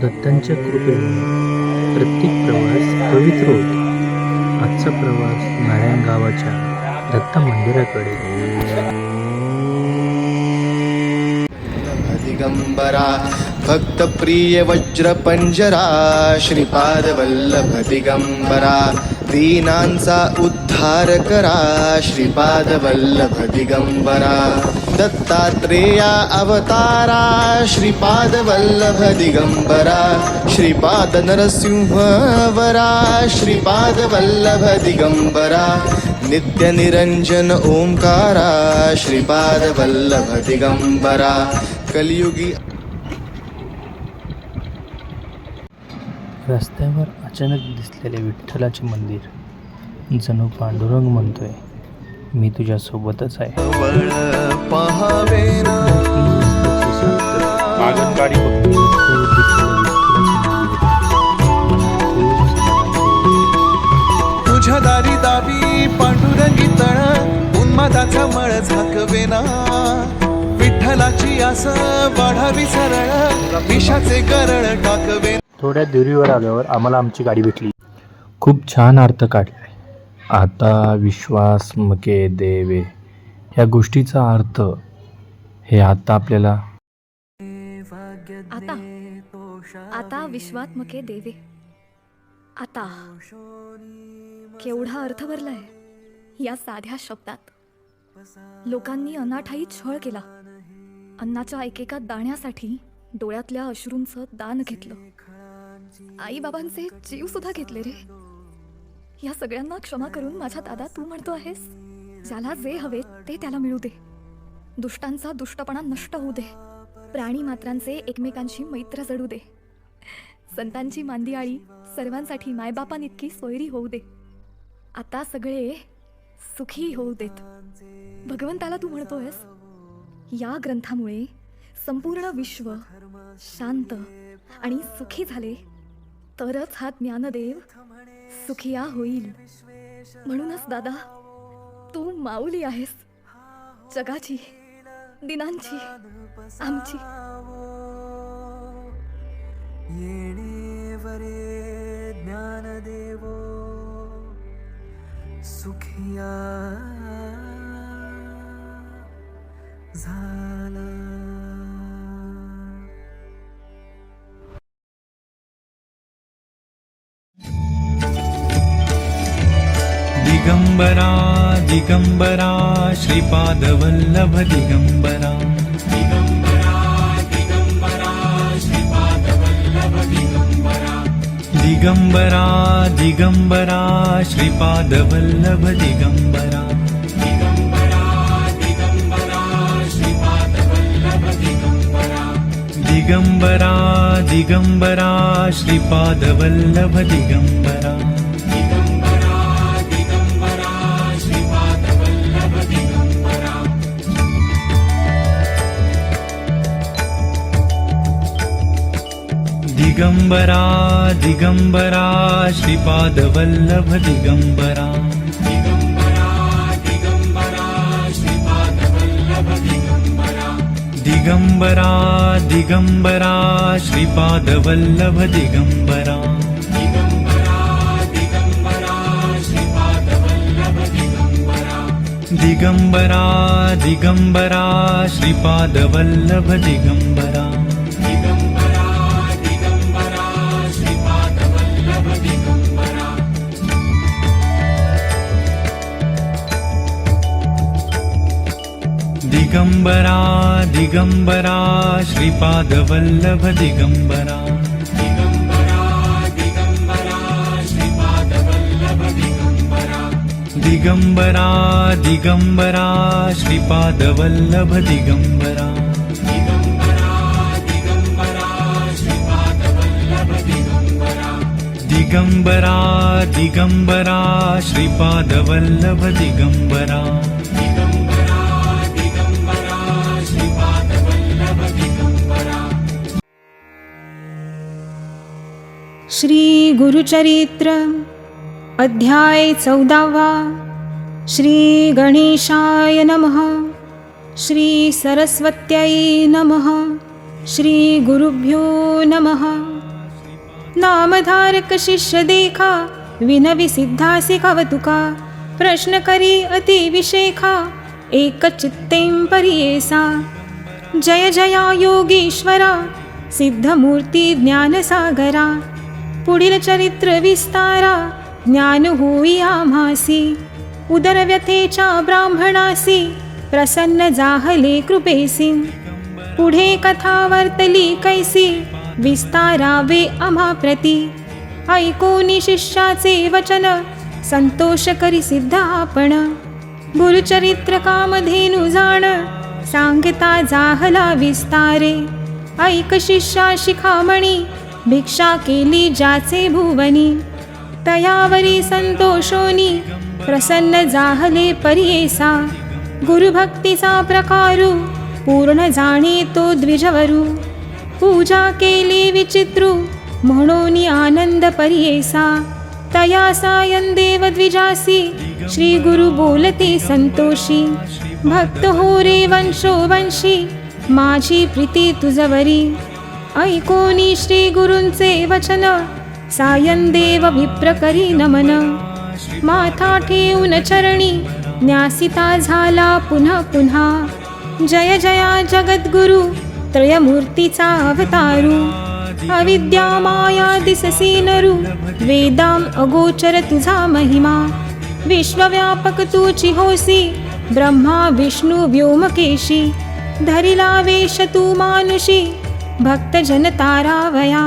दत्तांच्या कृपेने प्रत्येक प्रवास पवित्र होतो. आजचा प्रवास नारायण गावाच्या दत्त मंदिराकडे. दिगंबरा भक्तप्रिय वज्रपंजरा श्रीपाद वल्लभ दिगंबरा दीनांचा उद्धार करा श्रीपाद वल्लभ दिगंबरा दत्तात्रेया अवतारा श्रीपाद वल्लभ दिगंबरा श्रीपाद नरसिंहवरा श्रीपाद वल्लभ दिगंबरा नित्य निरंजन ओंकारा श्रीपाद वल्लभ दिगंबरा कलियुगी. रस्त्यावर अचानक दिसलेले विठ्ठलाचे मंदिर जणू पांडुरंग म्हणतोय, मी तुझ्या सोबतच आहे. तुझ्या दारी दावी पांडुरंगी तळ उन्मादाचा मळ झाकवेना विठ्ठलाची आस वाढावी सरळ विषाचे करळ टाकवे. थोड्या दुरीवर आल्यावर आम्हाला आमची गाडी भेटली. खूप छान अर्थ काढलाय. आता विश्वास मके देवे या गोष्टीचा अर्थ हे आता आपल्याला आता आता विश्वात्मके देवे. आता केवढा अर्थ भरलाय या साध्या शब्दात. लोकांनी अनाठाई छळ केला. अन्नाच्या एकेका दाण्यासाठी डोळ्यातल्या अश्रूंचं दान घेतलं. आई बाबांचे जीव सुद्धा घेतले रे. या सगळ्यांना क्षमा करून माझा दादा तू म्हणतो आहेस, ज्याला जे हवे ते त्याला मिळू दे. दुष्टांचा दुष्टपणा नष्ट होऊ दे. प्राणी मात्रांचे एकमेकांशी मैत्र जडू दे. संतांची मांदियाळी सर्वांसाठी मायबापांइतकी सोयरी होऊ दे. आता सगळे सुखी होऊ देत. भगवंताला तू म्हणतोयस, या ग्रंथामुळे संपूर्ण विश्व शांत आणि सुखी झाले तरच हा ज्ञानदेव सुखिया होईल. म्हणूनच दादा तू माऊली आहेस जगाची, दिनांची, आमची. येणेवरे ज्ञानदेव सुखिया झाला. दिगंबरा दिगंबरा श्रीपाद वल्लभ दिगंबरा. दिगंबरा दिगंबरा श्रीपाद वल्लभ दिगंबरा. दिगंबरा दिगंबरा श्रीपाद वल्लभ दिगंबरा. दिगंबरा दिगंबरा श्रीपाद वल्लभ दिगंबरा. दिगंबरा दिगंबरा श्रीपाद वल्लभ दिगंबरा. दिगंबरा दिगंबरा श्रीपाद वल्लभ दिगंबरा. दिगंबरा दिगंबरा श्रीपाद वल्लभ दिगंबरा. दिगंबरा दिगंबरा श्रीपाद वल्लभ दिगंबरा. दिगंबरा दिगंबरा श्रीपाद वल्लभ दिगंबरा. दिगंबरा दिगंबरा श्रीपाद वल्लभ दिगंबरा. दिगंबरा दिगंबरा श्रीपाद वल्लभ दिगंबरा. दिगंबरा दिगंबरा श्रीपाद वल्लभ दिगंबरा. दिगंबरा दिगंबरा श्रीपाद वल्लभ दिगंबरा. दिगंबरा दिगंबरा श्रीपाद वल्लभ दिगंबरा. दिगंबरा दिगंबरा श्रीपाद वल्लभ दिगंबरा. श्री गुरुचरित्र अध्याय 14. श्री गणेशाय नमः. श्री सरस्वत्यै नमः. श्री गुरुभ्यो नमः. नामधारक शिष्य देखा विनवी सिद्धासी कवतुका. प्रश्न करी अति विशेखा एक चित्तें परियेसा. जय जया योगीश्वरा सिद्धमूर्ती ज्ञानसागरा. पुढील चरित्र विस्तारा ज्ञान होई आम्हासी. उदरव्यथेच्या ब्राह्मणासी प्रसन्न जाहले कृपेसी. पुढे कथा वर्तली कैसी विस्तारावे आम्हा प्रती. ऐकोनी शिष्याचे वचन संतोष करी सिद्ध आपण. गुरुचरित्र कामधेनु जाण सांगता जाहला विस्तारे. ऐक शिष्या शिखामणी भिक्षा केली ज्याचे भुवनी. तयावरी संतोषोनी प्रसन्न जाहले परियेसा. गुरुभक्तीचा प्रकारू पूर्ण जाणे तो द्विजवरू. पूजा केली विचित्रू म्हणून आनंद परियेसा. तया सायं देव द्विजासी श्री गुरु बोलते संतोषी. भक्त हो रे वंशो वंशी माझी प्रीती तुझवरी. ऐकोनी श्री गुरूंचे वचन सायं देव विप्र करी नमन. माथा ठेवून चरणी न्यासिता झाला पुन्हा पुन्हा. जय जया जगद्गुरु त्रयमूर्तीचा अवतारू. अविद्या माया दिससी नरू वेदाम अगोचर तुझा महिमा. विश्वव्यापक तुची होसी ब्रह्मा विष्णू व्योमकेशी. धरिला वेश तू मानुषी भक्त जन तारावया.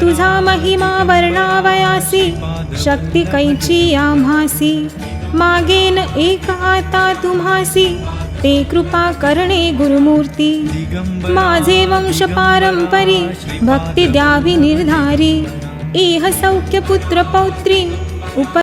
तुझा महिमा वर्णावयासी शक्ती कैची आम्हासी. मागेन एक आता तुम्हासी ते कृपा करणे गुरुमूर्ती. माझे वंश पारंपरी भक्ती द्यावी निर्धारी. इह सौख्य पुत्र पौत्री उप